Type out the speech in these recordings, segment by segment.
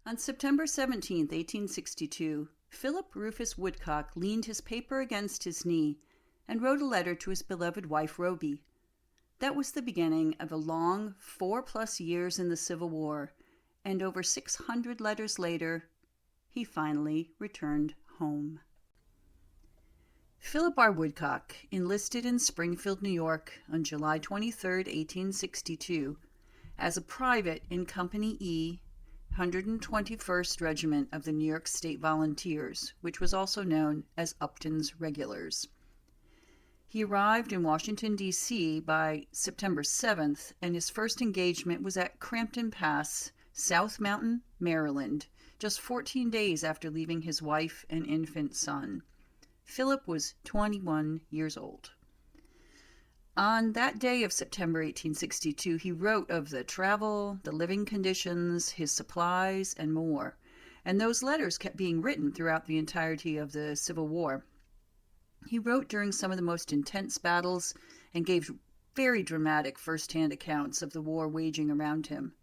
On September 17, 1862, Philip Rufus Woodcock leaned his paper against his knee and wrote a letter to his beloved wife, Roby. That was the beginning of a long 4+ years in the Civil War, and over 600 letters later, he finally returned home. Philip R. Woodcock enlisted in Springfield, New York on July 23, 1862, as a private in Company E, 121st Regiment of the New York State Volunteers, which was also known as Upton's Regulars. He arrived in Washington, D.C. by September 7th, and his first engagement was at Crampton Pass, South Mountain, Maryland, just 14 days after leaving his wife and infant son. Philip was 21 years old. On that day of September 1862, he wrote of the travel, the living conditions, his supplies, and more. And those letters kept being written throughout the entirety of the Civil War. He wrote during some of the most intense battles and gave very dramatic first-hand accounts of the war waging around him.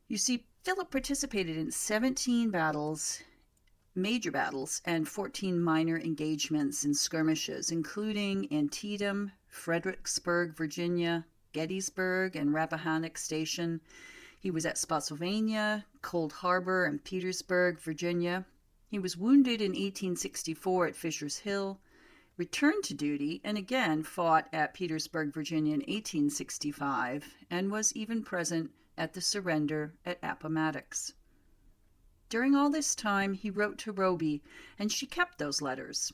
You see, Philip participated in 17 battles, major battles, and 14 minor engagements and skirmishes, including Antietam, Fredericksburg, Virginia, Gettysburg, and Rappahannock Station. He was at Spotsylvania, Cold Harbor, and Petersburg, Virginia. He was wounded in 1864 at Fisher's Hill, returned to duty, and again fought at Petersburg, Virginia in 1865, and was even present at the surrender at Appomattox. During all this time, he wrote to Roby, and she kept those letters.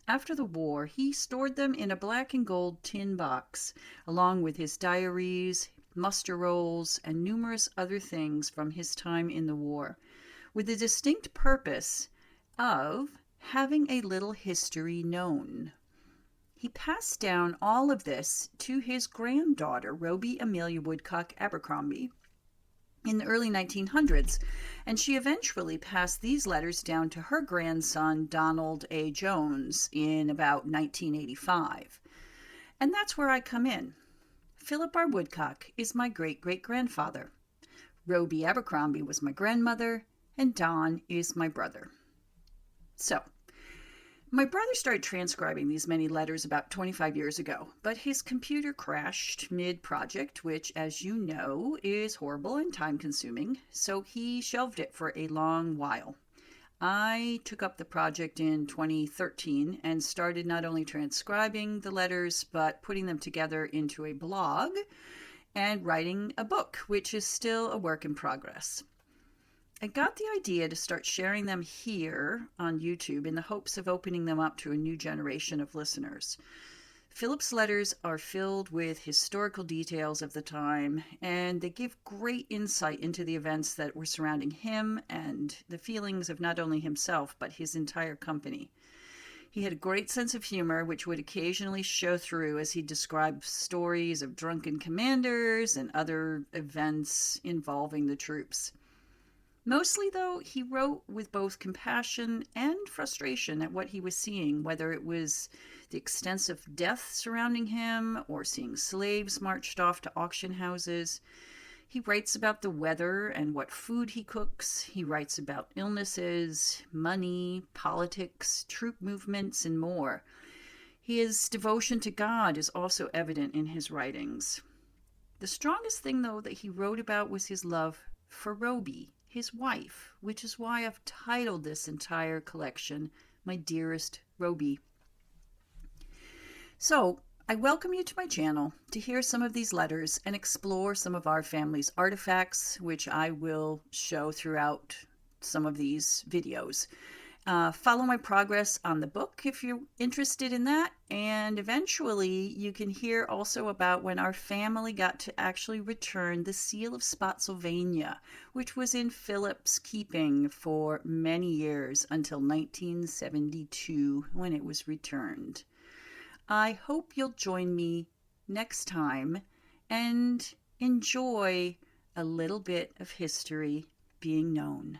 After the war, he stored them in a black and gold tin box, along with his diaries, muster rolls, and numerous other things from his time in the war, with the distinct purpose of having a little history known. He passed down all of this to his granddaughter, Roby Amelia Woodcock Abercrombie, in the early 1900s, and she eventually passed these letters down to her grandson, Donald A. Jones, in about 1985. And that's where I come in. Philip R. Woodcock is my great-great-grandfather. Roby Abercrombie was my grandmother, and Don is my brother. So, my brother started transcribing these many letters about 25 years ago, but his computer crashed mid-project, which, as you know, is horrible and time-consuming, so he shelved it for a long while. I took up the project in 2013 and started not only transcribing the letters, but putting them together into a blog and writing a book, which is still a work in progress. I got the idea to start sharing them here on YouTube in the hopes of opening them up to a new generation of listeners. Philip's letters are filled with historical details of the time, and they give great insight into the events that were surrounding him and the feelings of not only himself, but his entire company. He had a great sense of humor, which would occasionally show through as he described stories of drunken commanders and other events involving the troops. Mostly, though, he wrote with both compassion and frustration at what he was seeing, whether it was the extensive death surrounding him or seeing slaves marched off to auction houses. He writes about the weather and what food he cooks. He writes about illnesses, money, politics, troop movements, and more. His devotion to God is also evident in his writings. The strongest thing, though, that he wrote about was his love for Roby, his wife, which is why I've titled this entire collection, My Dearest Roby. So, I welcome you to my channel to hear some of these letters and explore some of our family's artifacts, which I will show throughout some of these videos. Follow my progress on the book if you're interested in that, and eventually you can hear also about when our family got to actually return the Seal of Spotsylvania, which was in Philip's keeping for many years until 1972 when it was returned. I hope you'll join me next time and enjoy a little bit of history being known.